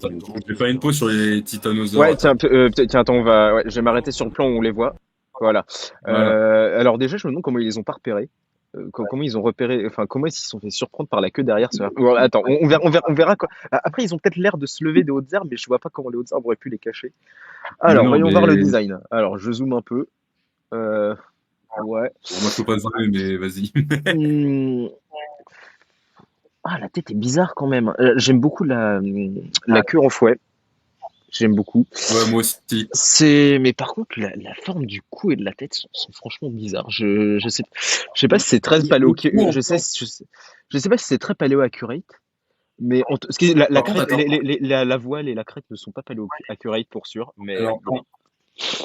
Je vais faire une pause sur les titanosaures. Ouais, tiens, Attends. tiens, attends, je vais m'arrêter sur le plan où on les voit. Voilà. Voilà. Alors déjà, je me demande comment ils les ont pas repérés. Comment ils ont repéré, enfin, comment ils se sont fait surprendre par la queue derrière ce... Bon, attends, on verra quoi. Après, ils ont peut-être l'air de se lever des hautes herbes, mais je vois pas comment les hautes herbes auraient pu les cacher. Mais Alors, non, voyons voir le mais design. Alors, je zoome un peu. Euh, ouais. bon, moi je peux pas zoomer, mais vas-y. Hmm. Ah, la tête est bizarre quand même. J'aime beaucoup la queue en fouet. J'aime beaucoup. Ouais, moi aussi. Mais par contre, la forme du cou et de la tête sont franchement bizarres. Je sais pas si c'est très Le coup encore. je sais pas si c'est très paléo accurate, mais la Par contre, crête, attends. la voile et la crête ne sont pas paléo accurate pour sûr, mais Alors, bon.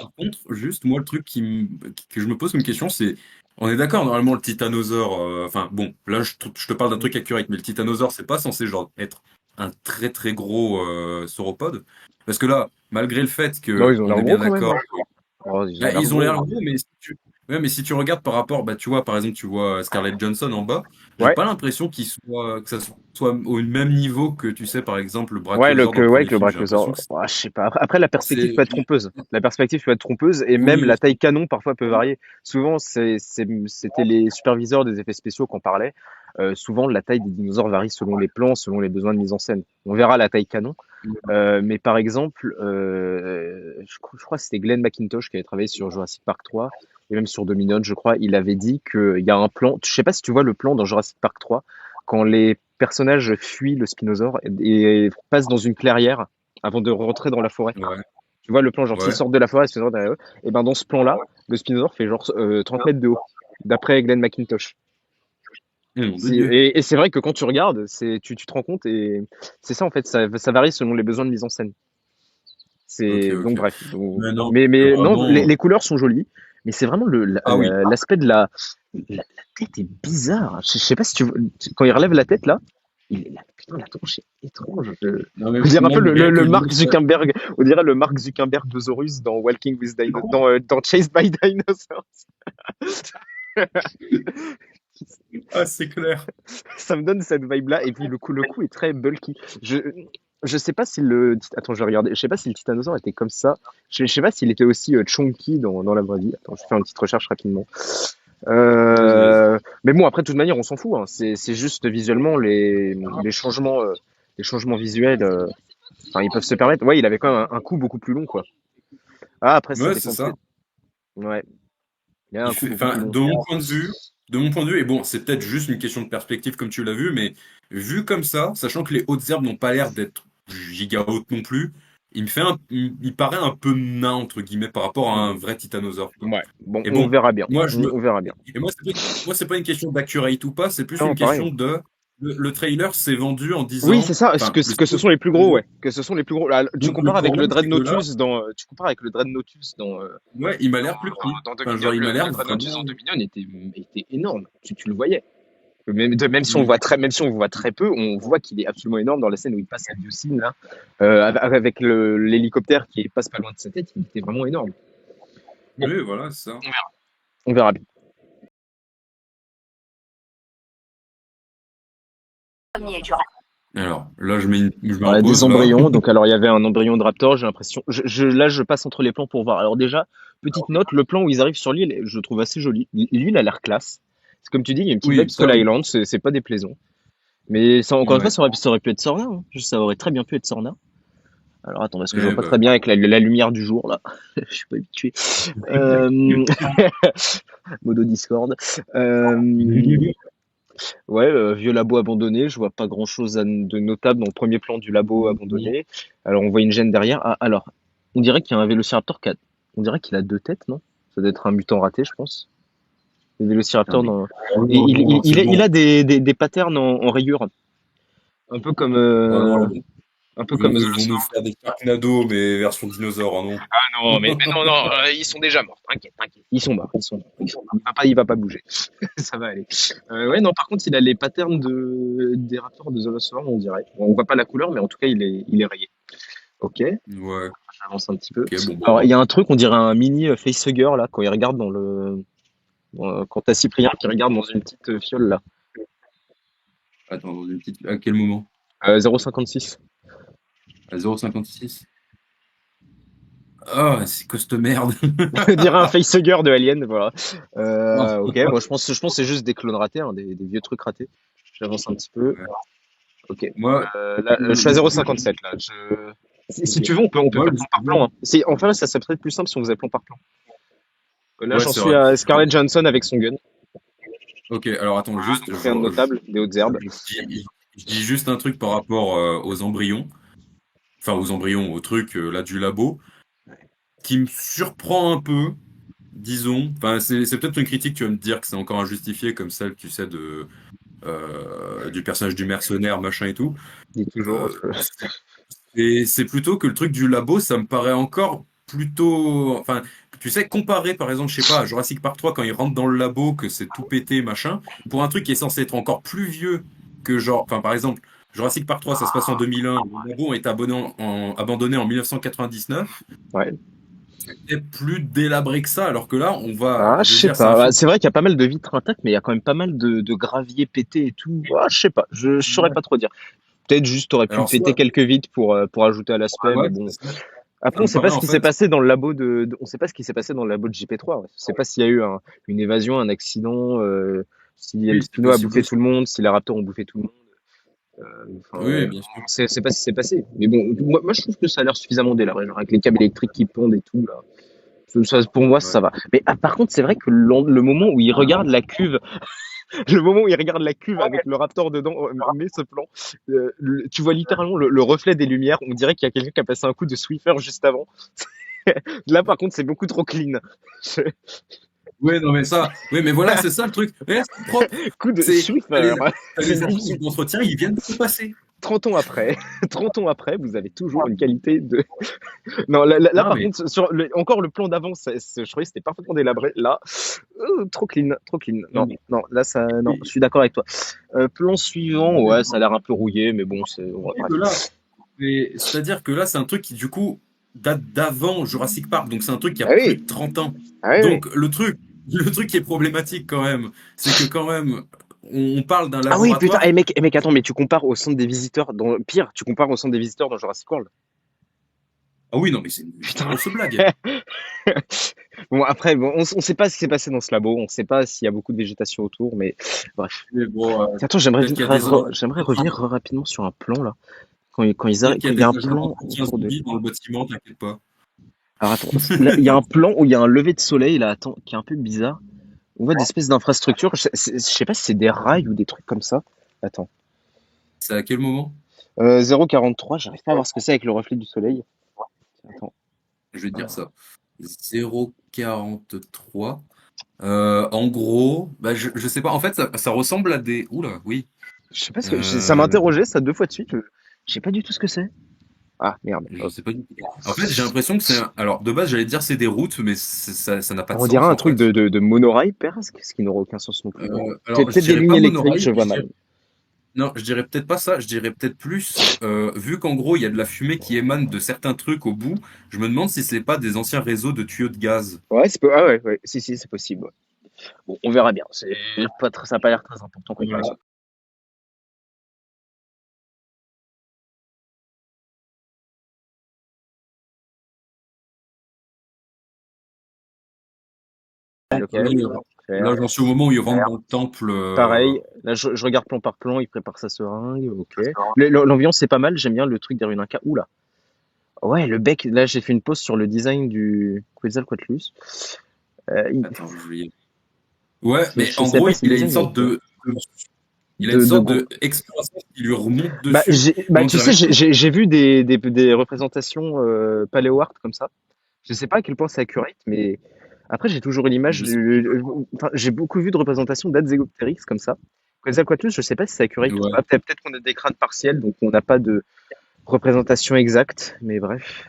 par contre, juste moi le truc que je me pose comme question, c'est, on est d'accord, normalement le titanosaure, enfin bon, là je te parle d'un truc accurate, mais le titanosaure c'est pas censé genre être un très très gros sauropode, parce que là, malgré le fait Non, que ils ont on l'air est gros bien quand même, d'accord. hein. Oh, ils ont Ah, l'air ils ont gros, l'air hein. gros, mais si tu regardes par rapport, bah, tu vois, par exemple, tu vois Scarlett Johansson en bas, j'ai Ouais. pas l'impression que ça soit au même niveau que, tu sais, par exemple, le brachiosaure dans le Ouais, premier que le film. J'ai l'impression brachiosaure. que Ouais, je sais pas. Après, la perspective c'est, peut être trompeuse. La perspective peut être trompeuse et même oui, la taille canon parfois peut varier. Souvent, c'était les superviseurs des effets spéciaux qu'on parlait. Souvent, la taille des dinosaures varie selon les plans, selon les besoins de mise en scène. On verra la taille canon. Mais par exemple, je crois que c'était Glenn McIntosh qui avait travaillé sur Jurassic Park 3 et même sur Dominion, je crois. Il avait dit qu'il y a un plan. Je sais pas si tu vois le plan dans Jurassic Park 3 quand les personnages fuient le spinosaure et passent dans une clairière avant de rentrer dans la forêt. ouais, Tu vois le plan, genre s'ils ouais. sortent de la forêt, le spinosaure derrière eux. Et ben dans ce plan-là, le spinosaure fait genre 30 mètres de haut, d'après Glenn McIntosh. Et nom de Dieu. Et c'est vrai que quand tu regardes, tu te rends compte et c'est ça en fait, ça varie selon les besoins de mise en scène. Ok, C'est donc ok. bref. Mais non, c'est Mais non, vraiment. les couleurs sont jolies, mais c'est vraiment Ah oui. l'aspect de la tête est bizarre. Je sais pas si quand il relève la tête là, putain, la tronche est étrange. Non, mais On dirait un peu moi, rien que le nous, Mark Zuckerberg. On dirait le Mark Zuckerberg de Zorus dans Walking with Dino, dans Chased by Dinosaurs. ah, c'est clair. Ça me donne cette vibe-là. Et puis le cou est très bulky. Je, je sais pas si attends, je vais regarder. Je sais pas si le titanosaure était comme ça. Je sais pas s'il était aussi chunky dans la vraie vie. Attends, je vais faire une petite recherche rapidement. Vas-y, vas-y. Mais bon, après, de toute manière, on s'en fout, hein. C'est juste visuellement les changements visuels. Enfin, ils peuvent se permettre. Ouais, il avait quand même un cou beaucoup plus long, quoi. Ah, après, ça Ouais, c'est dépend ça. peut-être. Ouais, il a un coup beaucoup Enfin, plus long. de mon point de vue, et bon, c'est peut-être juste une question de perspective comme tu l'as vu, mais vu comme ça, sachant que les hautes herbes n'ont pas l'air d'être giga hautes non plus, il paraît un peu nain entre guillemets par rapport à un Hmm. vrai titanosaure. Ouais. Bon, Et on bon, verra bien. moi je me, On verra bien. et moi c'est pas une question d'accurate ou pas, c'est plus Non, une pareil. question de le trailer s'est vendu en Oui, c'est disant, ça, enfin, que ce sont les plus gros, ouais. Que ce sont les plus gros. Là, tu donc le compares avec le problème c'est que là, Dreadnoughtus tu compares avec le Dreadnoughtus ouais, il m'a l'air plus petit. dans Enfin, Dominion. genre, il m'a Le l'air Dreadnoughtus vraiment. dans Dominion était énorme. Tu le voyais. Même si on le Hmm. voit même si on le voit très peu, on voit qu'il est absolument énorme dans la scène où il passe à Biocine, là. Avec l'hélicoptère qui passe pas loin de sa tête, il était vraiment énorme. Bon, Oui, voilà, c'est ça. on verra bien. Alors, là, je mets Alors, il en y a des pause, là. embryons. Donc, alors, il y avait un embryon de raptor, j'ai l'impression. Là, je passe entre les plans pour voir. Alors, déjà, petite note, le plan où ils arrivent sur l'île, je le trouve assez joli. Lui, il a l'air classe. C'est comme tu dis, il y a une petite vibe Oui, ça Skull oui. Island, c'est pas déplaisant. Mais ça, encore une fois, Ouais. ça aurait pu être Sorna, hein. Ça aurait très bien pu être Sorna. Alors, attends, parce que je vois Eh pas ben. très bien avec la lumière du jour, là. Je suis pas habitué. Euh... Modo Discord. Euh... Ouais, vieux labo abandonné. Je vois pas grand-chose de notable dans le premier plan du labo abandonné. Alors, on voit une gêne derrière. Ah, alors, on dirait qu'il y a un vélociraptor on dirait qu'il a deux têtes, non? Ça doit être un mutant raté, je pense. Le Putain, vélociraptor mais. dans... Et Oh non, c'est il bon. a des patterns en rayures. Un peu comme, Oh non. un peu comme Ils vont nous faire des Sharknado, mais version dinosaure, oh non. non, mais non, non, ils sont déjà morts. T'inquiète, t'inquiète. Ils sont morts, ils sont morts. Il va pas bouger. Ça va aller. Ouais, non, par contre, il a les patterns des raptors de Zoroastrian, on dirait. Bon, on voit pas la couleur, mais en tout cas, il est rayé. Ok, Ouais. j'avance un petit peu. Ok, bon, Alors, bah. il y a un truc, on dirait un mini facehugger, là, quand il regarde quand t'as Cyprien qui regarde dans une petite fiole, là. Attends, dans une petite. À quel moment? 0,56. À 0,56. Ah, c'est que cette merde. Je dirais un facehugger de Alien, voilà. Ok, Ouais. moi je pense que c'est juste des clones ratés, hein, des vieux trucs ratés. J'avance un petit peu. Ok. Moi, Là, je suis à le truc, 0,57 là. Si ok. tu veux, on peut Moi, faire plan par plan, hein. Enfin là, ça serait peut-être plus simple si on faisait plan par plan. Là, ouais, j'en c'est suis vrai. à Scarlett Johansson avec son gun. Ok, alors attends, juste, Rien de notable, des hautes herbes. je dis juste un truc par rapport aux embryons, enfin aux embryons, au truc là du labo, qui me surprend un peu, disons. Enfin, c'est peut-être une critique, tu vas me dire que c'est encore injustifié, comme celle, tu sais, du personnage du mercenaire, machin et tout. Dis toujours. Euh, Et c'est plutôt que le truc du labo, ça me paraît encore plutôt. Enfin, tu sais, comparé par exemple, je sais pas, à Jurassic Park 3, quand ils rentrent dans le labo, que c'est tout pété, machin, pour un truc qui est censé être encore plus vieux que genre. Enfin, par exemple, Jurassic Park 3, ça se passe en 2001, le labo est abandonné en 1999, Ouais. et plus délabré que ça, alors que là, on va. Ah, je Je veux sais dire, c'est un pas. Bah, film. c'est vrai qu'il y a pas mal de vitres intactes, mais il y a quand même pas mal de gravier pété et tout. Ah, je sais pas. Je saurais Ouais. pas trop dire. Peut-être juste t'aurais pu Alors, péter soit. quelques vitres pour ajouter à l'aspect, Ouais, mais bon. c'est ça. Après, Ça on me sait pas paraît ce en qui s'est fait. passé dans le labo on sait pas ce qui s'est passé dans le labo de JP3. Ouais. On sait pas s'il y a eu une évasion, un accident, si le Oui, c'est Spino a possible bouffé aussi. tout le monde, si les Raptors ont bouffé tout le monde. Enfin, Oui, bien sûr. on sait pas ce qui s'est passé. Mais bon, moi, je trouve que ça a l'air suffisamment délabré, genre avec les câbles électriques qui pendent et tout, là. Pour moi, ça Ouais. va. Mais par contre, c'est vrai que le moment où il regarde la cuve, le moment où il regarde la cuve avec le Raptor dedans, met ce plan, tu vois littéralement le reflet des lumières. On dirait qu'il y a quelqu'un qui a passé un coup de Swiffer juste avant. Là, par contre, c'est beaucoup trop clean. Oui, non, mais ça, oui, mais voilà, c'est ça le truc. Mais là, c'est propre. Coup de C'est, Swiffer. t'as les archives d'entretien, ils viennent de se passer. 30 ans après, 30 ans après, vous avez toujours une qualité de. Non, là, Non, par mais, contre, encore le plan d'avant, je trouvais que c'était parfaitement délabré. Là, trop clean, trop clean. non, Non, mais, non, là, ça, non, je et- suis d'accord avec toi. Plan suivant, ouais, ça a l'air un peu rouillé, mais bon, ouais, et bref. que là, c'est-à-dire que là, c'est un truc qui, du coup, date d'avant Jurassic Park. Donc, c'est un truc qui a Ah plus oui, de 30 ans. ah oui, oui. Donc, le truc qui est problématique quand même, c'est que quand même, on parle d'un Ah oui, putain, laboratoire. mec, attends, mais tu compares au centre des visiteurs pire, tu compares au centre des visiteurs dans Jurassic World. Ah oui, non, mais c'est une Putain. grosse blague. Bon, après, bon, on sait pas ce qui s'est passé dans ce labo, on sait pas s'il y a beaucoup de végétation autour, mais bref. Mais bon, Attends, j'aimerais peut-être vite, qu'il y a des, j'aimerais peut-être qu'il revenir rapidement sur un plan là. Quand ils peut-être arrivent, qu'il y quand a il y a un des agents plan d'entretien autour de. zombies dans le bâtiment, t'inquiète pas. Alors attends, là, il y a un plan où il y a un lever de soleil là, attends, qui est un peu bizarre. On voit des espèces d'infrastructures. Je sais pas si c'est des rails ou des trucs comme ça. Attends. C'est à quel moment? 0,43, j'arrive pas à voir ce que c'est avec le reflet du soleil. Attends. Je vais te dire ça. 0,43. En gros, bah, je sais pas. En fait, ça ressemble à des. Oula, oui. Je sais pas ce que. Ça m'a Euh, interrogé ça deux fois de suite. Je sais pas du tout ce que c'est. Ah merde. je Hop. sais pas du tout. En fait, j'ai l'impression que c'est. Alors, de base, j'allais dire c'est des routes, mais ça n'a pas de On dirait sens un en truc fait. de monorail presque, ce qui n'aurait aucun sens non plus. Alors, je Peut-être des dirais lignes pas électriques, monorail. je vois mal. Non, je dirais peut-être pas ça. Je dirais peut-être plus. Vu qu'en gros, il y a de la fumée qui émane de certains trucs au bout, je me demande si c'est pas des anciens réseaux de tuyaux de gaz. Ouais, ah ouais, ouais, si, c'est possible. Ouais. Bon, on verra bien. Ça a pas l'air très important comme Voilà. chose. Ok, Là, faire. là, j'en suis au moment où ils rentrent dans le temple. Pareil, là je regarde plan par plan, il prépare sa seringue, ok. L'ambiance c'est pas mal, j'aime bien le truc derrière une cas. Oula. Ouais, le bec, là j'ai fait une pause sur le design du Quetzalcoatlus. Euh, il- Attends, je vais. Ouais, mais je en sais gros, pas si il le a une design est sorte ok. il a une De sorte gros. de expansion qui lui remonte dessus. Bah, Donc, tu ça va sais, être. j'ai vu des représentations paléo art comme ça. Je sais pas à quel point c'est accurate, mais après j'ai toujours une image. Je sais. Enfin, j'ai beaucoup vu de représentations d'Adzegopteryx comme ça. Quetzalcoatlus, je sais pas si c'est accurate ou Ouais. pas. Peut-être qu'on a des crânes partiels, donc on n'a pas de représentation exacte, mais bref.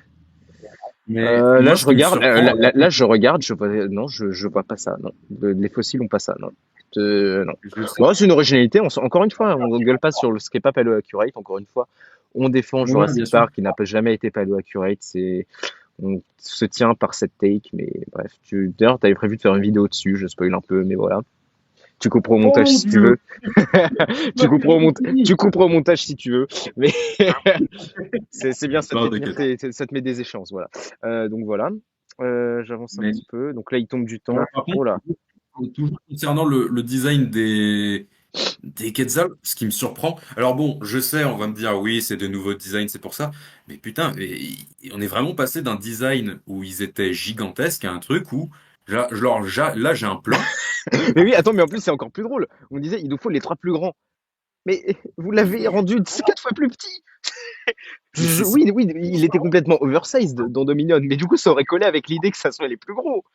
Mais Là, moi, je ce qui me regarde, surprend, là, je regarde, non, je vois pas ça, non. Les fossiles ont pas ça, non. Non. je sais. Bon, c'est une originalité. Encore une fois, on gueule pas sur ce qui est pas Palo Accurate. Encore une fois, on défend Ouais, bien Jurassic sûr. Park qui n'a pas jamais été Palo Accurate. On se tient par cette take, mais bref. D'ailleurs, t'avais prévu de faire une vidéo dessus. Je spoil un peu, mais voilà. Tu couperas au Oh montage mon si tu Dieu! veux. Tu couperas au montage si tu veux. Mais c'est bien, ça te Non, fait tenir t'inquiète. ça te met des échéances, voilà. Donc voilà. J'avance un Mais petit peu. Donc là, il tombe du alors, temps. par contre, Oh là. toujours concernant le design des Quetzals, ce qui me surprend. Alors bon, je sais, on va me dire oui, c'est de nouveaux designs, c'est pour ça. Mais putain, on est vraiment passé d'un design où ils étaient gigantesques à un truc où là, j'ai un plan. Mais oui, attends, mais en plus, c'est encore plus drôle. On disait, il nous faut les 3 plus grands. Mais vous l'avez rendu 4 fois plus petit. Mais Oui, oui, il était complètement oversized dans Dominion, mais du coup, ça aurait collé avec l'idée que ça soit les plus gros.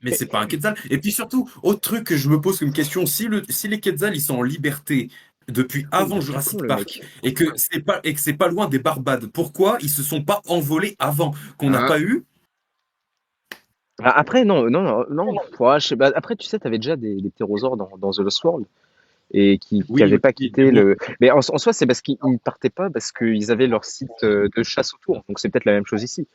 mais c'est pas un Quetzal. Et puis surtout, autre truc que je me pose comme question, si les Quetzals ils sont en liberté depuis Oh, il avant devient con, Jurassic le Park mec. et que c'est pas loin des Barbades, pourquoi ils se sont pas envolés avant qu'on n'a Hein. pas eu? Après, non, non, non, non. Ouais, je sais pas. Après, tu sais, t'avais déjà des ptérosaures dans The Lost World et qui Oui, avaient pas aussi, mais quitté bon, le. Mais en soi, c'est parce qu'ils ne partaient pas parce qu'ils avaient leur site de chasse autour. Donc c'est peut-être la même chose ici.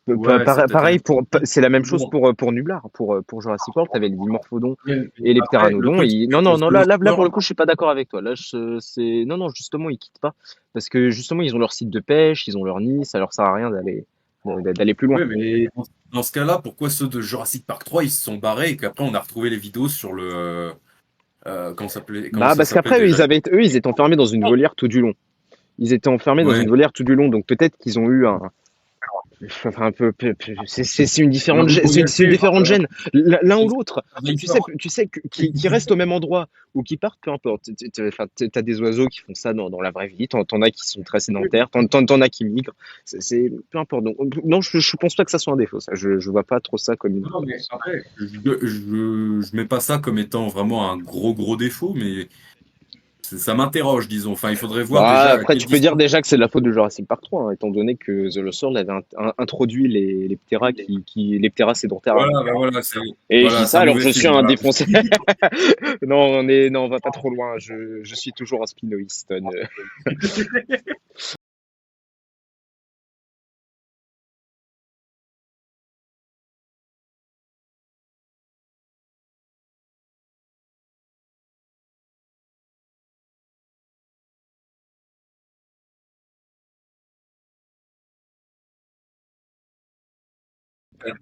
ouais, c'est peut-être la Pareil même pour, chose. c'est la même Mais chose bon, pour Nublar. Pour Jurassic World, t'avais les Dimorphodons mais et les après, le Pteranodons. truc, Non, c'est que non, The non, Lost là, pour le World, coup, je suis pas d'accord avec toi. Non, non, justement, ils quittent pas parce que justement, ils ont leur site de pêche, ils ont leur nid, ça leur sert à rien d'aller plus loin. ouais, mais dans ce cas-là, pourquoi ceux de Jurassic Park 3 ils se sont barrés et qu'après on a retrouvé les vidéos sur comment Bah, ça parce s'appelait qu'après, déjà? eux, ils étaient enfermés dans une volière tout du long. Ils étaient enfermés dans Ouais. une volière tout du long, donc peut-être qu'ils ont eu enfin, c'est une Alors, différente, ils ont c'est une gâché, différente gêne. L'un ou l'autre, Survivor. tu sais qui restent au même endroit ou qui partent, peu importe. Enfin, t'as des oiseaux qui font ça dans la vraie vie, t'en as qui sont très sédentaires, t'en as qui migrent. Peu importe. Donc, non, je pense pas que ça soit un défaut, ça. Je vois pas trop ça comme une. Non, mais après, je mets pas ça comme étant vraiment un gros défaut, mais ça m'interroge, disons. Enfin, il faudrait voir Bah, déjà à après, quelle tu peux dire distance. déjà que c'est de la faute de Jurassic Park 3, hein, étant donné que The Lost World avait introduit les ptéras les ptéras sédentaires avant. Voilà, bah Et je dis voilà, c'est ça un alors que mauvais je suis film. un Voilà. défoncé. Non, non, on va pas trop loin. Je suis toujours un spinoïste.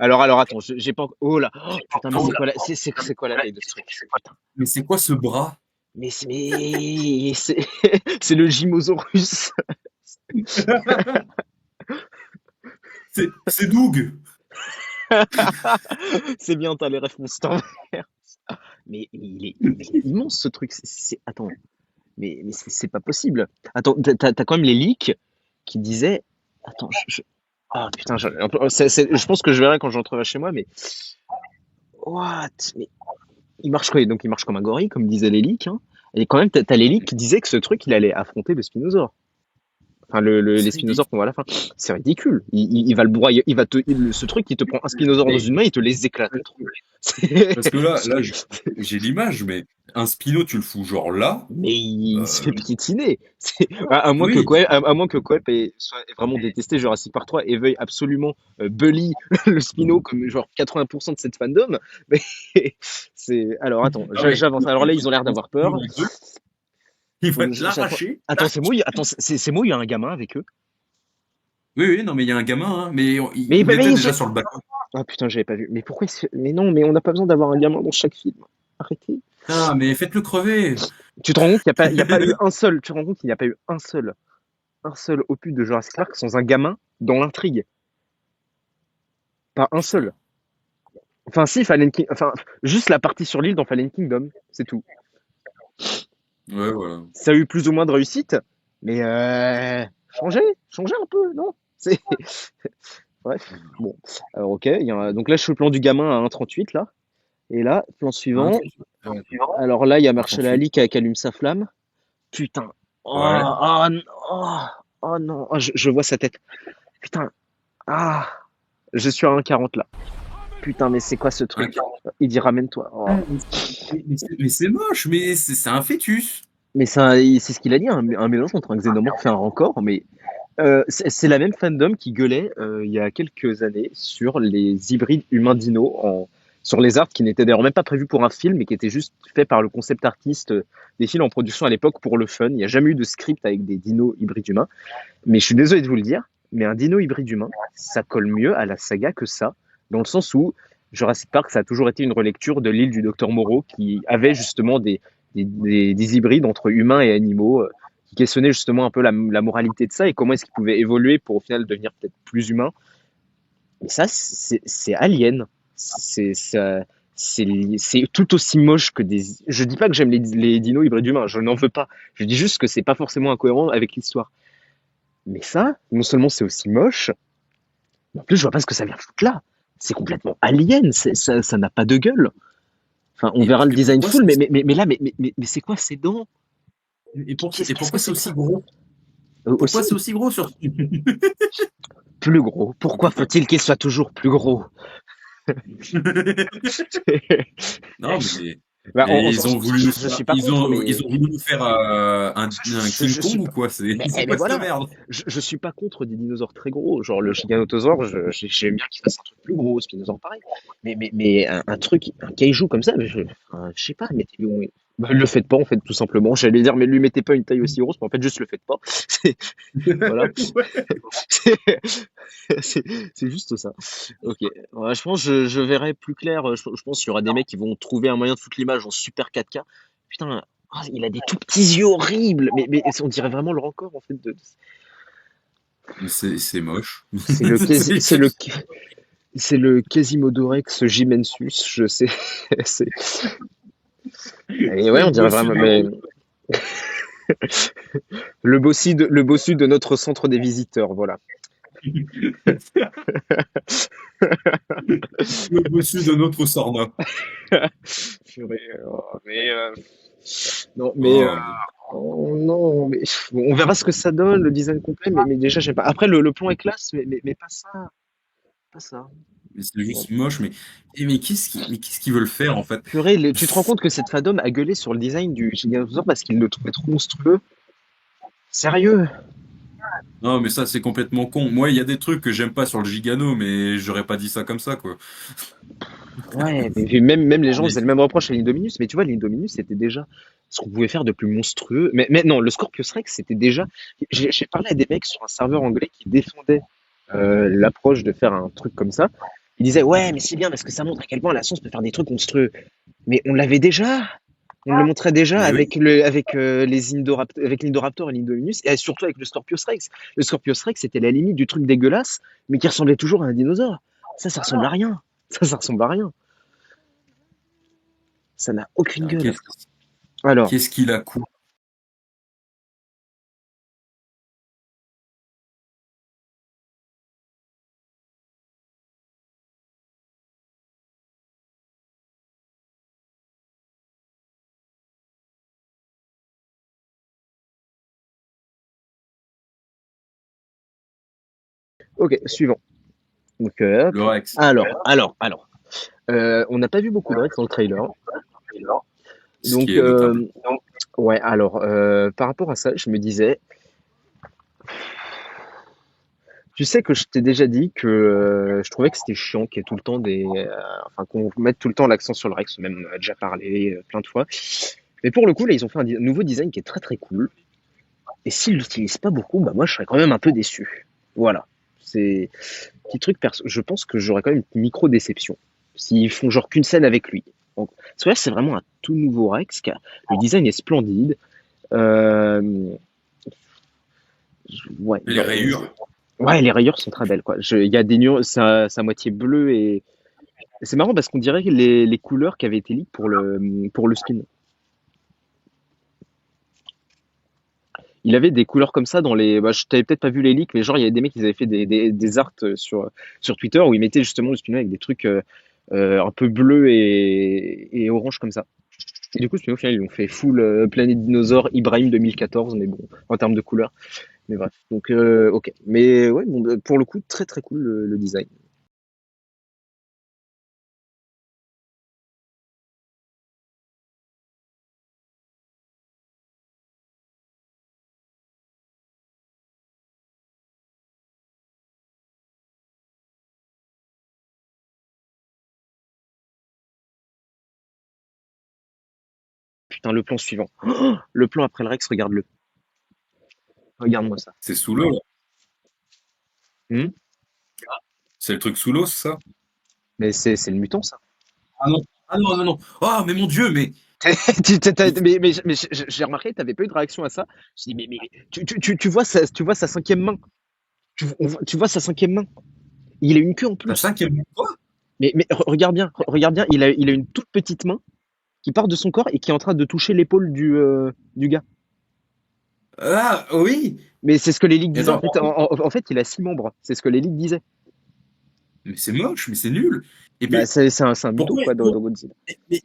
Alors, attends, j'ai pas. Oh là, oh, putain, mais c'est quoi la taille de ce truc? Putain, Mais c'est quoi ce bras? mais c'est le Gimosaurus. C'est Doug. C'est bien, t'as les réponses. Mais il est immense ce truc. Attends, mais c'est pas possible. Attends, t'as quand même les leaks qui disaient. Attends, ah putain, je pense que je verrai quand j'entrerai chez moi, mais what? Mais il marche quoi? Donc il marche comme un gorille, comme disaient les leaks, hein. Et quand même, t'as les leaks qui disaient que ce truc, il allait affronter le Spinosaure. Enfin, les C'est Spinosaures ridicule. qu'on voit à la fin. C'est ridicule. Il va le broyer, ce truc, il te prend un Spinosaure dans Mais une main, il te les éclate en trois. parce que là, j'ai l'image, mais un Spino, tu le fous genre là. Mais il se euh, fait piétiner. À moins que oui. Coep, à moins que Coep ait vraiment détesté Jurassic Park 3 et veuille absolument bully le Spino comme genre 80% de cette fandom. Mais alors attends, Ah ouais. j'avance. Alors là, ils ont l'air d'avoir peur. Il va te l'arracher. Attends, c'est moi, il y a un gamin avec eux. Oui, oui, non, mais il y a un gamin, hein, mais il Mais était ils déjà sont. sur le bateau. Ah putain, j'avais pas vu. Mais pourquoi mais non, mais on n'a pas besoin d'avoir un gamin dans chaque film. Arrêtez. Putain, mais faites-le crever. Tu te rends compte il y a pas eu un seul. Tu te rends compte qu'il n'y a pas eu un seul opus de Jurassic Park sans un gamin dans l'intrigue. Pas un seul. Putain. Enfin, si, enfin, juste la partie sur l'île dans Fallen Kingdom, c'est tout. Ouais, voilà. Ça a eu plus ou moins de réussite, mais changez un peu, non? C'est bref. Bon, alors ok. Donc là, je suis au plan du gamin à 1,38 là, et là, plan Un suivant. 38. Ouais. Alors là, il y a Un Marshall 38. Ali qui allume sa flamme. Putain. Ouais. Oh, oh non, oh, je vois sa tête. Putain. Ah, je suis à 1,40 là. Putain, mais c'est quoi ce Un truc? Il dit ramène-toi. Oh. mais c'est moche, mais c'est un fœtus. Mais c'est ce qu'il a dit, un mélange entre un xénomorphe et un rancor. Mais c'est la même fandom qui gueulait il y a quelques années sur les hybrides humains-dinos sur les arts qui n'étaient d'ailleurs même pas prévus pour un film, mais qui étaient juste faits par le concept artiste des films en production à l'époque pour le fun. Il n'y a jamais eu de script avec des dinos hybrides humains. Mais je suis désolé de vous le dire, mais un dino hybride humain, ça colle mieux à la saga que ça, dans le sens où Jurassic Park, ça a toujours été une relecture de l'île du docteur Moreau, qui avait justement des hybrides entre humains et animaux, qui questionnaient justement un peu la moralité de ça et comment est-ce qu'ils pouvaient évoluer pour au final devenir peut-être plus humains. Mais ça, c'est Alien. C'est tout aussi moche que des. Je dis pas que j'aime les dinos hybrides humains, je n'en veux pas. Je dis juste que c'est pas forcément incohérent avec l'histoire. Mais ça, non seulement c'est aussi moche, mais en plus je vois pas ce que ça vient foutre là. C'est complètement alien, ça n'a pas de gueule. Enfin, on verra le Et design pourquoi full, mais là, mais c'est quoi ces dents? et Qu'est-ce que pourquoi c'est c'est que aussi ça? gros? Aussi, Pourquoi c'est aussi gros sur plus gros. Pourquoi pourquoi faut-il qu'il soit toujours plus gros? Non, mais Bah, ils ont voulu nous je faire suis pas contre, ils mais ont voulu nous faire, un King je suis Kong ou pas. quoi? C'est c'est Mais quoi cette voilà, merde? je suis pas contre des dinosaures très gros. Genre le Giganotosaure, j'aime bien qu'il fasse un truc plus gros, Spinosaure pareil. Mais un truc, un kaiju comme ça, enfin, je sais pas, mettez-lui. Bah, le faites pas en fait, tout simplement. J'allais dire, mais lui mettez pas une taille aussi grosse, mais en fait juste le faites pas. C'est- Voilà, Ouais. c'est c'est- c'est juste ça. Ok, ouais, je pense que je verrai plus clair. Je pense qu'il y aura des mecs qui vont trouver un moyen de foutre l'image en super 4K. Putain, ah, il a des tout petits yeux horribles, mais on dirait vraiment le record en fait Mais c'est moche. c'est le quasi, C'est c'est le Quasimodorex Jimensus, je sais. c'est- Et ouais, le on dirait bossu vraiment, de mais le bossu de notre centre des visiteurs, voilà. le bossu de notre Sorna. Purée, non, Oh, oh, non, mais bon, on verra ce que ça donne, le design complet, mais déjà, j'aime pas. Après, le plan est classe, mais pas ça, pas ça. mais c'est Bon. juste moche, mais qu'est-ce qu'ils veulent faire en fait? Purée, tu te rends compte que cette fadom a gueulé sur le design du Giganotosaure parce qu'il le trouvait trop monstrueux? Sérieux? Non, mais ça c'est complètement con. Moi, il y a des trucs que j'aime pas sur le Gigano, mais j'aurais pas dit ça comme ça, quoi. Ouais, mais même les gens Mais faisaient le même reproche à l'Indominus, mais tu vois, l'Indominus, c'était déjà ce qu'on pouvait faire de plus monstrueux. Mais non, le Scorpius Rex, c'était déjà. J'ai parlé à des mecs sur un serveur anglais qui défendaient l'approche de faire un truc comme ça. Ils disaient, ouais, mais c'est bien parce que ça montre à quel point la science peut faire des trucs monstrueux. Mais on l'avait déjà. On le montrait déjà mais oui. avec l'Indoraptor et l'Indominus, et surtout avec le Scorpius Rex. Le Scorpius Rex, c'était la limite du truc dégueulasse, mais qui ressemblait toujours à un dinosaure. Ça ressemble à rien. Ça ressemble à rien. Ça n'a aucune Putain, gueule. Alors, qu'est-ce qu'il a coupé? ok, suivant. Donc, Le hop. Rex. Alors. On n'a pas vu beaucoup de Rex dans le trailer. Ce qui Donc, est notable. ouais, alors, par rapport à ça, je me disais, tu sais que je t'ai déjà dit que je trouvais que c'était chiant qu'il y ait tout le temps enfin, qu'on mette tout le temps l'accent sur le Rex, même on en a déjà parlé plein de fois. Mais pour le coup, là, ils ont fait un nouveau design qui est très très cool. Et s'ils l'utilisent pas beaucoup, bah moi, je serais quand même un peu déçu. Voilà. C'est petit truc perso. Je pense que j'aurais quand même une micro déception s'ils font genre qu'une scène avec lui. Donc, parce que là, c'est vraiment un tout nouveau Rex. Le design est splendide. Euh, ouais, Les rayures. ouais, les rayures sont très belles, quoi. Il y a des nuances, c'est à moitié bleu et c'est marrant parce qu'on dirait que les couleurs qui avaient été leak pour le spin. Il avait des couleurs comme ça dans les. Bah, je t'avais peut-être pas vu les leaks, mais genre, il y avait des mecs qui avaient fait des arts sur Twitter où ils mettaient justement le spin avec des trucs un peu bleus et orange comme ça. Et du coup, au final, ils l'ont fait full Planète Dinosaure Ibrahim 2014, mais bon, en termes de couleurs. Mais bref, donc ok. Mais ouais, bon, pour le coup, très très cool le design. putain, le plan suivant. Oh, le plan après le Rex, regarde-le. Regarde-moi ça. C'est sous l'eau, là. Hmm. C'est le truc sous l'eau, c'est ça? Mais c'est le mutant, ça. Ah non. Ah non, non, non. Ah, mais mon Dieu, mais. il- Mais j'ai remarqué, t'avais pas eu de réaction à ça. Je dis, mais tu vois sa cinquième main. Tu vois sa cinquième main. Il a une queue en La plus. cinquième fois? Mais regarde bien, il a une toute petite main qui part de son corps et qui est en train de toucher l'épaule du gars. Ah, oui. Mais c'est ce que les ligues Mais disaient. attends, En fait, il a 6 membres. C'est ce que les ligues disaient. mais c'est moche, mais c'est nul. Et Bah, puis, c'est un mytho, pourquoi, quoi, dans Godzilla. mais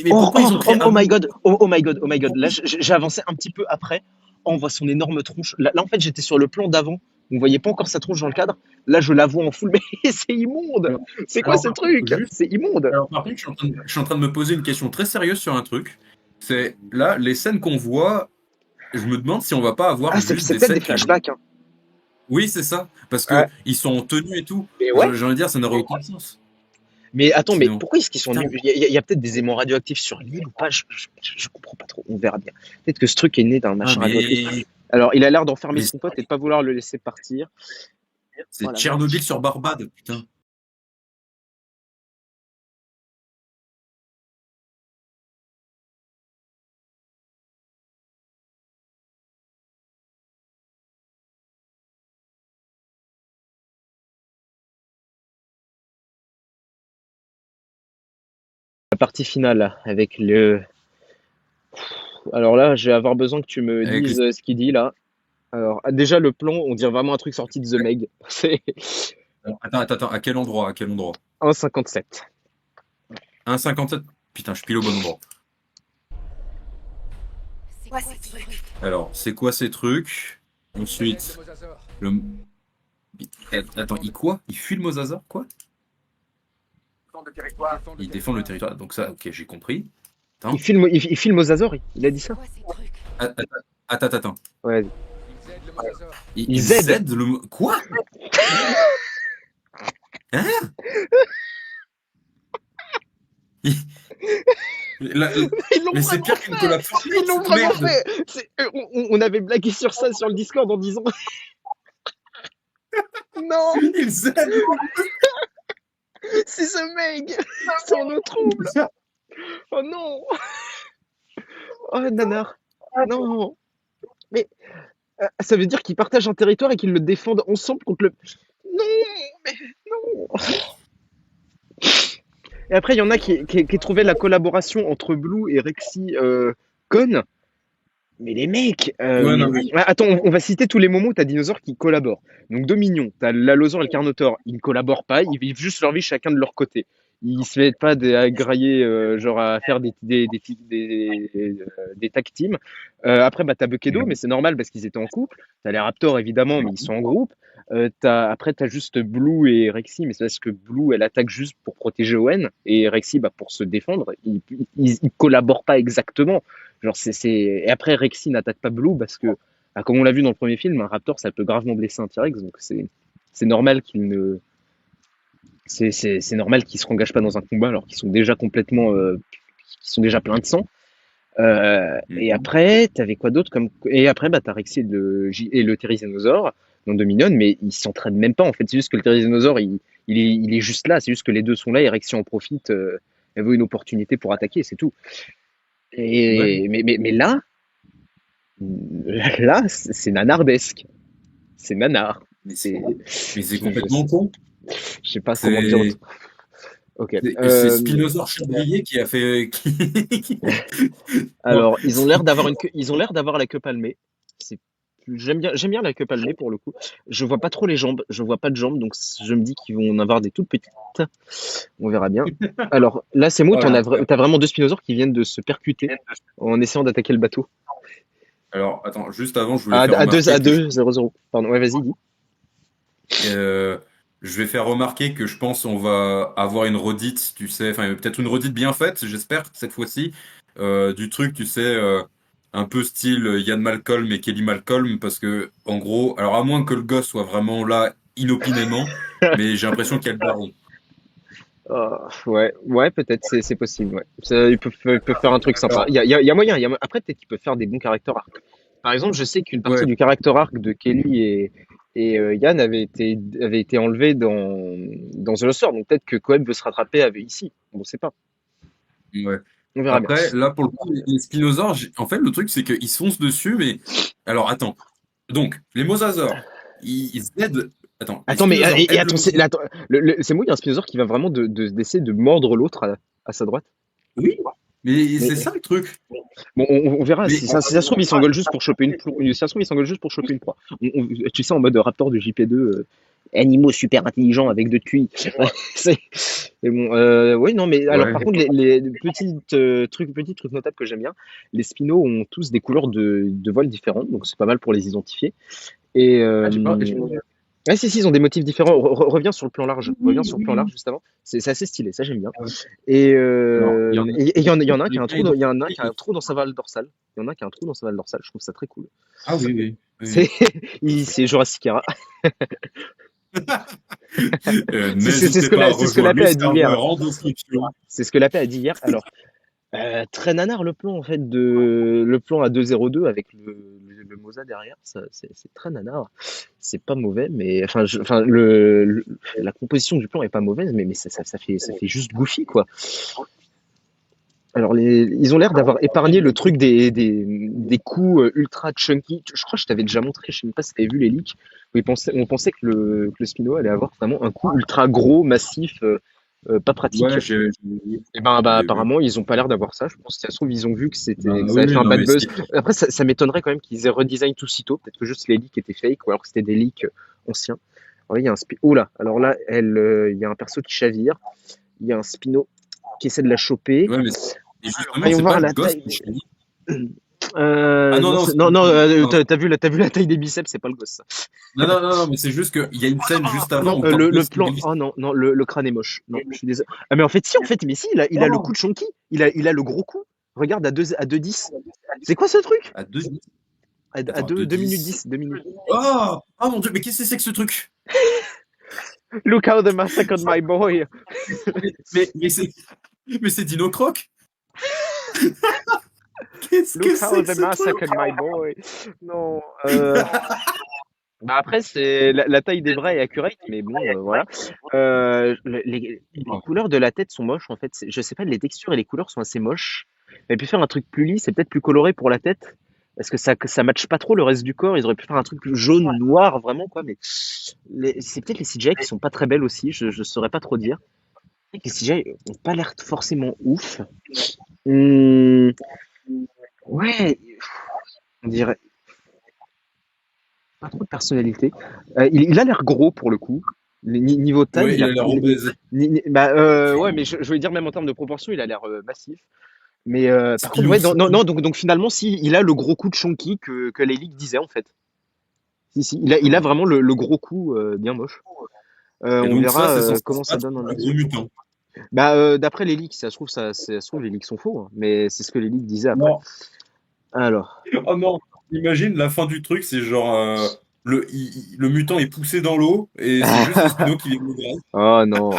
pourquoi ils ont créé Oh un my monde? god, oh my god, oh my god. Là, j'ai avancé un petit peu après. On voit son énorme tronche. Là, en fait, j'étais sur le plan d'avant. On voyait pas encore sa tronche dans le cadre. Là, je la vois en full. Mais c'est immonde. Alors, C'est quoi alors, ce par contre, truc? C'est immonde. par contre, je suis en train de me poser une question très sérieuse sur un truc. C'est là, les scènes qu'on voit, je me demande si on va pas avoir Ah, juste c'est des peut-être des scènes qui vont. flashbacks, hein. Oui, c'est ça. Parce Ouais. que ils sont en tenue et tout. Mais ouais. J'ai envie de dire, ça n'aurait aucun sens. Mais attends, mais Sinon. pourquoi est-ce qu'ils sont Putain. nuls? Il y a peut-être des aimants radioactifs sur l'île ou pas? Je comprends pas trop. On verra bien. Peut-être que ce truc est né d'un Ah, machin radioactif. mais. Alors, il a l'air d'enfermer Mais son pote et de pas vouloir le laisser partir. Oh c'est la Tchernobyl vache. sur Barbade, putain. La partie finale avec le. Alors là, je vais avoir besoin que tu me Avec les... dises ce qu'il dit là. Alors, déjà, le plan, on dirait vraiment un truc sorti de The Meg. C'est Attends, à quel endroit? À quel endroit? 1,57. 1,57. Putain, je pile au bon endroit. Alors, c'est quoi ces trucs? Ensuite, le. Attends, il quoi? Il fuit le mosasaur? Quoi? Il défend le territoire. Donc ça, ok, j'ai compris. Attends. Il filme aux Azores, il a dit ça? Attends. Ouais. Il aident. aide le. Quoi? Hein? Il- la- Ils l'ont Mais c'est vraiment pire qu'une fait. collab Fortnite, Ils l'ont cette vraiment merde! fait. On avait blagué sur ça sur le Discord en disant non, Ils aident! c'est ce mec, c'est en eau trouble. Oh non, oh nanar, non. Mais ça veut dire qu'ils partagent un territoire et qu'ils le défendent ensemble contre le. Non, mais non. Et après, il y en a qui trouvaient la collaboration entre Blue et Rexy conne. Mais les mecs, Ouais, non, mais. attends, on va citer tous les moments où t'as dinosaures qui collaborent. Donc Dominion, t'as l'Allosaure et le Carnotaure, ils ne collaborent pas, ils vivent juste leur vie chacun de leur côté. Ils se mettent pas à grailler, genre à faire des tag teams. Après, bah, t'as Bukedo, mais c'est normal parce qu'ils étaient en couple. T'as les Raptors, évidemment, mais ils sont en groupe. Après, t'as juste Blue et Rexy, mais c'est parce que Blue, elle attaque juste pour protéger Owen, et Rexy, bah, pour se défendre. Ils collaborent pas exactement. Genre, Et après, Rexy n'attaque pas Blue parce que, bah, comme on l'a vu dans le premier film, un Raptor, ça peut gravement blesser un T-Rex, donc c'est normal qu'il ne. C'est normal qu'ils se engagent pas dans un combat alors qu'ils sont déjà complètement. Qu'ils sont déjà pleins de sang. Et Mhm. après, t'avais quoi d'autre comme. Et après, bah, t'as Rexy et le Therizinosaure dans Dominion, mais ils s'entraînent même pas en fait. C'est juste que le Therizinosaure, il est juste là. C'est juste que les deux sont là et Rexy en profite. Elle veut une opportunité pour attaquer, c'est tout. Ouais. Mais là, c'est nanardesque. C'est nanar. Mais c'est C'est, mais c'est je complètement con. je sais pas comment dire C'est autre. Ok. c'est Spinosaur Chabrier qui a fait. Bon, Alors, ils ont l'air d'avoir la queue palmée. C'est, j'aime bien la queue palmée pour le coup. Je vois pas trop les jambes. Je vois pas de jambes, donc je me dis qu'ils vont en avoir des toutes petites. On verra bien. Alors là, c'est mou. voilà. T'as vraiment deux spinosaures qui viennent de se percuter en essayant d'attaquer le bateau. Alors, attends, juste avant, je voulais À, faire à 2 remarquer à que 2 0 0. Pardon. Ouais, vas-y, dis. euh, je vais faire remarquer que je pense on va avoir une redite, tu sais, enfin peut-être une redite bien faite, j'espère cette fois-ci, du truc, tu sais, un peu style Ian Malcolm et Kelly Malcolm, parce que en gros, alors à moins que le gosse soit vraiment là inopinément, mais j'ai l'impression qu'il y a le daron. Ouais, ouais, peut-être, c'est possible, ouais. Ils peuvent faire un truc sympa. Alors, Il y a moyen. Après, peut-être qu'ils peuvent faire des bons character arcs. Par exemple, je sais qu'une partie ouais, du character arc de Kelly et Yann avait été enlevée dans The Lost World. Donc peut-être que Coeb veut se rattraper ici. On ne sait pas. ouais. On verra bien. Après, là, pour le coup, les spinosaures, en fait, le truc, c'est qu'ils se foncent dessus, mais. Alors, attends. Donc, les mosasaures, ils aident. Attends, les Attends, mais spinosaures et aident le attends, mosasaure. attends, c'est moi, il y a un spinosaure qui va vraiment d'essayer de mordre l'autre à sa droite. Oui, mais c'est Mais ça le truc. bon, on verra. Mais Si ça se trouve, il s'engueule juste pour choper une proie. Si ça se trouve, il s'engueule juste pour choper une proie. Tu sais, en mode Raptor de JP2, animaux super intelligents avec de QI. C'est- Mais bon, oui, non, mais alors ouais, par contre, les petits trucs notables que j'aime bien, les spinos ont tous des couleurs de vol différentes, donc c'est pas mal pour les identifier. Et ah, j'ai pas. ah, si, ils ont des motifs différents. Reviens sur le plan large. Reviens Oui, sur le plan large oui. juste avant. C'est assez stylé, ça j'aime bien. Ah ouais. Et Alors, il y en a il y en a un qui a un pas trou, il y en a un qui a un identifié. trou dans sa valve dorsale. Il y en a un qui a un trou dans sa valve dorsale. Je trouve ça très cool. Ah oui, oui. C'est, Oui. c'est Jurassic Era. C'est ce N'hésitez que pas à c'est ce que rejoindre la paix le a dit hier. serveur en description. C'est ce que la paix a dit hier. Alors, très nanar le plan en fait le plan à 2,02 avec le Mosa derrière. C'est très nanar. C'est pas mauvais, mais enfin la composition du plan est pas mauvaise, mais ça fait juste goofy quoi. Alors, ils ont l'air d'avoir épargné le truc des coups ultra chunky. Je crois que je t'avais déjà montré, je sais même pas si tu avais vu les leaks, où on pensait que le Spino allait avoir vraiment un coup ultra gros, massif, pas pratique. Ouais, j'ai vu. Et ben, J'ai vu. apparemment, ils ont pas l'air d'avoir ça. Je pense que ça se trouve, ils ont vu Bah que ça oui, avait fait oui, un non, bad mais buzz. si. Après, ça m'étonnerait quand même qu'ils aient redesign tout sitôt. Peut-être que juste les leaks étaient fake, ou alors que c'était des leaks anciens. Alors là, il y a oh là, alors là, il y a un perso qui chavire. Il y a un Spino qui essaie de la choper. Ouais, mais et justement, Voyons c'est pas voir le la gosse taille. qui chavire. Ah non, Non, non, c'est non, non, non, t'as vu la taille des biceps, c'est pas le gosse, ça. non, non, non, non, mais c'est juste qu'il y a une scène juste Non, avant où t'as le le gosse qui plan. glisse. Oh non, non, le crâne est moche. Non, je suis désolé. Ah, mais en fait, si, mais si, il a le coup Oh, de Chonky. Il a le gros coup. Regarde, à 2,10. C'est quoi ce truc? à 2 À Attends, à 2 minutes 2,10. 10, 2 minutes. Oh! Oh mon Dieu, mais qu'est-ce que c'est que ce truc? Look how they massacred my boy. Mais mais c'est Dino Croc? Qu'est-ce Look que c'est how que they ce truc? massacred my boy. Non. Bah après, la taille des bras est accurate, mais bon, voilà. Les couleurs de la tête sont moches, en fait. Je sais pas, les textures et les couleurs sont assez moches. Ils auraient pu faire un truc plus lisse et peut-être plus coloré pour la tête, parce que ça matche pas trop le reste du corps. Ils auraient pu faire un truc plus jaune ou noir, vraiment, quoi. Mais c'est peut-être les CGI qui sont pas très belles aussi, je saurais pas trop dire. Les CGI ont pas l'air forcément ouf. Hum, ouais, on dirait pas trop de personnalité. Il a l'air gros pour le coup. Niveau taille, Ouais, il a l'air obèse. bah, ouais, mais je voulais dire même en termes de proportion, il a l'air massif. Mais par contre, Spino. ouais, non, non, non, donc finalement, si, il a le gros coup de Chonky que les leaks disaient en fait. Si, si, il a vraiment le gros coup bien moche. Et On donc ça, verra c'est censé se comment ça battre donne en contre un action. gros mutant. Bah, d'après les leaks, ça se trouve, les leaks sont faux, hein, mais c'est ce que les leaks disaient après. Non. Alors, Oh non, imagine la fin du truc, c'est genre le mutant est poussé dans l'eau et c'est juste le Spino qui vient de le grave. oh non.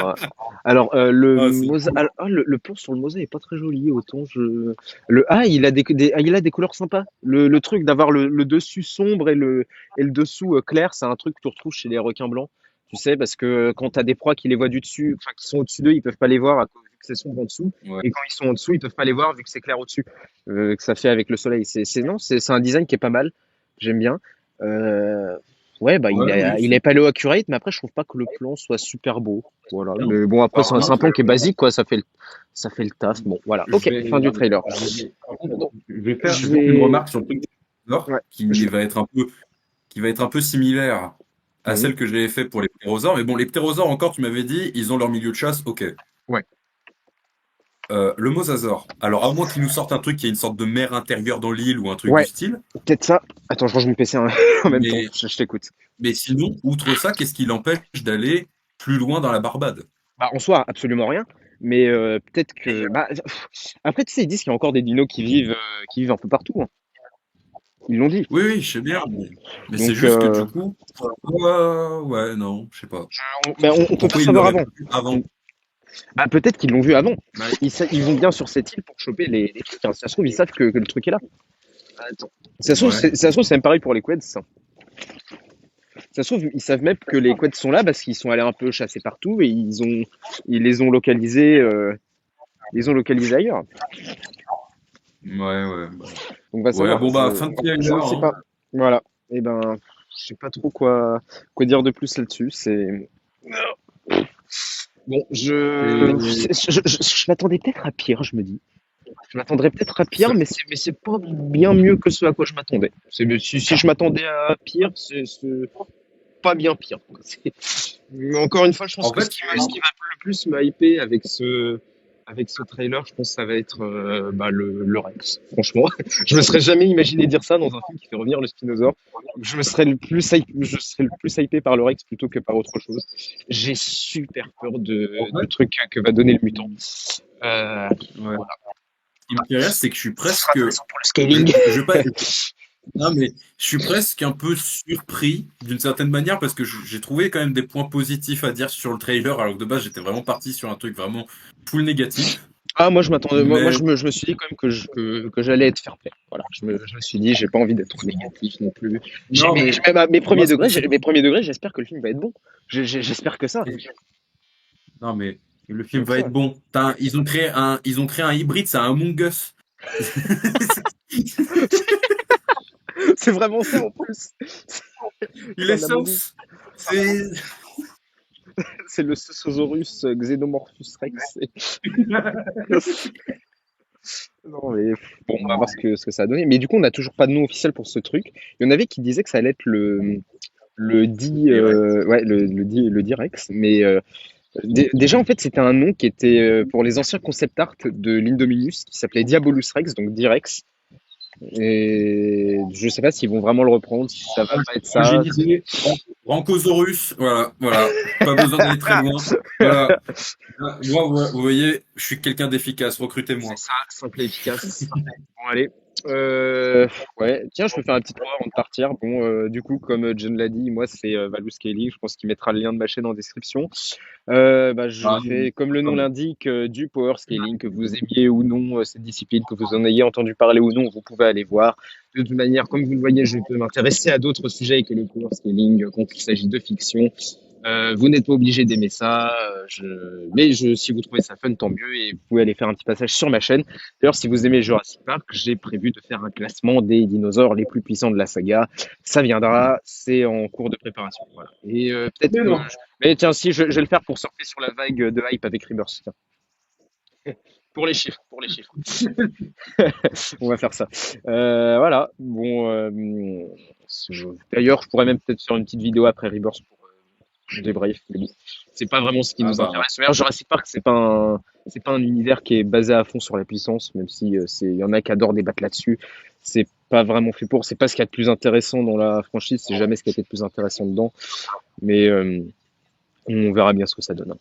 Alors, Ah, c'est le plan sur le Mosa est pas très joli. Autant il a il a des couleurs sympas. Le truc d'avoir le dessus sombre et le dessous clair, c'est un truc que tu retrouves chez les requins blancs. Tu sais, parce que quand tu as des proies qui les voient du dessus, enfin, qui sont au-dessus d'eux, ils peuvent pas les voir vu que c'est sombre en dessous. ouais. Et quand ils sont en dessous, ils peuvent pas les voir vu que c'est clair au-dessus, que ça fait avec le soleil. Non, c'est un design qui est pas mal. J'aime bien. Euh, Ouais, bah Ouais, oui, il est paléo accurate, mais après je trouve pas que le plan soit super beau. Voilà. non. Mais bon, après Alors c'est moi, un plan qui est basique, quoi. Ça fait le taf. Bon, voilà. je Ok, fin vais, du trailer. par contre, je vais faire Je juste une vais. remarque sur le truc des dinosaures Ouais. Je... qui va être un peu similaire à Mhm. celle que j'avais fait pour les ptérosaures. Mais bon, les ptérosaures, encore, tu m'avais dit, ils ont leur milieu de chasse, ok. Ouais. Le mosasaure. Alors, à moins qu'ils nous sortent un truc qui est une sorte de mer intérieure dans l'île ou un truc du Ouais, style. peut-être ça. Attends, je range mon PC en même temps. Mais, Je t'écoute. mais sinon, outre ça, qu'est-ce qui l'empêche d'aller plus loin dans la Barbade? Bah, en soi, absolument rien. Mais peut-être que. Bah, après, tu sais, ils disent qu'il y a encore des dinos qui vivent un peu partout, hein. Ils l'ont dit. Oui, oui, je sais bien, mais c'est Donc, juste que du coup, ouais, ouais, non, je sais pas. on peut pas Pourquoi il savoir l'aurait avant. pas vu avant? On- Bah, peut-être qu'ils l'ont vu avant. Bah, Ils vont bien sur cette île pour choper les trucs, hein. Ça se trouve, ils savent que le truc est là. Attends. ouais. Ça se trouve, c'est même pareil pour les quads, ça. Ça se trouve, ils savent même que les quads sont là parce qu'ils sont allés un peu chasser partout et ils les ont localisés ailleurs. Ouais, ouais. Donc, on va Ouais, savoir. bon, bah, fin de Je trailer, ne sais hein. pas. Voilà. Et ben, je sais pas trop quoi dire de plus là-dessus. C'est bon. Et... Je m'attendais peut-être à pire, je me dis. Je m'attendrais peut-être à pire, mais c'est pas bien mieux que ce à quoi je m'attendais. Si je m'attendais à pire, c'est pas bien pire, quoi. Mais encore une fois, je pense En que fait, ce qui va le plus me hyper avec ce trailer, je pense que ça va être bah, le Rex. Franchement, je me serais jamais imaginé dire ça dans un film qui fait revenir le Spinosaure. Je serais le plus hypé par le Rex plutôt que par autre chose. J'ai super peur en du fait, truc que va donner le mutant. ouais. Voilà. Ce qui me fait rire, c'est que je suis presque, Pour le scaling. je vais pas, non, mais je suis presque un peu surpris d'une certaine manière parce que j'ai trouvé quand même des points positifs à dire sur le trailer, alors que de base j'étais vraiment parti sur un truc vraiment full négatif. Ah, moi, je m'attendais, Mais je me suis dit quand même que j'allais être fair play. Voilà, je me suis dit, j'ai pas envie d'être trop négatif non plus. non, mais Même à moi, c'est- mes premiers degrés, j'espère que le film va être bon. J'espère que ça. non, mais le film Donc va ça, être bon. Ils ont créé un hybride, c'est un Among Us. c'est vraiment ça en plus. Il C'est est un Among Us. sauce. C'est, C'est le Scosaurus Xenomorphus Rex. Non, mais bon, on va voir ce que ça a donné. Mais du coup, on n'a toujours pas de nom officiel pour ce truc. Il y en avait qui disaient que ça allait être direct. le D-Rex, mais déjà, en fait, c'était un nom qui était pour les anciens concept art de l'Indominus, qui s'appelait Diabolus Rex, donc D-Rex. Et je sais pas s'ils vont vraiment le reprendre, si ça va pas être ça. Eugénisé, Rancosaurus, voilà, voilà. Pas besoin d'aller très loin. Voilà. Moi, vous voyez, je suis quelqu'un d'efficace, C'est recrutez-moi. ça, simple et efficace. Bon, allez. Ouais, tiens, je peux faire un petit tour avant de partir. Bon, du coup, comme John l'a dit, moi, c'est Valou Scaling. Je pense qu'il mettra le lien de ma chaîne en description. Bah, je Ah, fais, comme le nom l'indique, du power scaling, que vous aimiez ou non cette discipline, que vous en ayez entendu parler ou non, vous pouvez aller voir. De toute manière, comme vous le voyez, je peux m'intéresser à d'autres sujets que le power scaling quand il s'agit de fiction. Vous n'êtes pas obligé d'aimer ça, si vous trouvez ça fun, tant mieux, et vous pouvez aller faire un petit passage sur ma chaîne. D'ailleurs, si vous aimez Jurassic Park, j'ai prévu de faire un classement des dinosaures les plus puissants de la saga. Ça viendra, c'est en cours de préparation. Voilà. Et peut-être mais que non. mais tiens, si, je vais le faire pour surfer sur la vague de hype avec Rebirth. Tiens. Pour les chiffres, pour les chiffres. On va faire ça. Voilà. Bon, d'ailleurs, je pourrais même peut-être faire une petite vidéo après Rebirth pour débrief. Mais bon, c'est pas vraiment ce qui Ah nous bah, intéresse. D'ailleurs, Jurassic Park, c'est pas un univers qui est basé à fond sur la puissance, même si il y en a qui adorent débattre là-dessus. C'est pas vraiment fait pour. C'est pas ce qu'il y a de plus intéressant dans la franchise. C'est jamais ce qui a été de plus intéressant dedans. Mais on verra bien ce que ça donne, hein.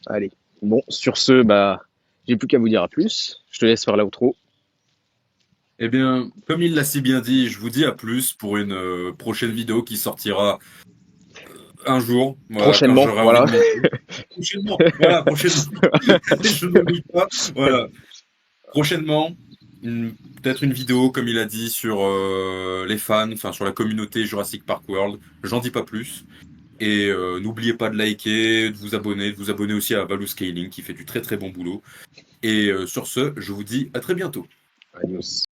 Allez. Bon, sur ce, bah, j'ai plus qu'à vous dire à plus. Je te laisse faire l'outro. eh bien, comme il l'a si bien dit, je vous dis à plus pour une prochaine vidéo qui sortira un jour, voilà, quand Prochainement, j'aurai envie voilà. de m'y... Prochainement, voilà, prochainement. Je n'oublie pas, voilà. Prochainement, peut-être une vidéo, comme il a dit, sur les fans, enfin sur la communauté Jurassic Park World. J'en dis pas plus. Et n'oubliez pas de liker, de vous abonner aussi à Valou Scaling qui fait du très très bon boulot. Et sur ce, je vous dis à très bientôt. Adios.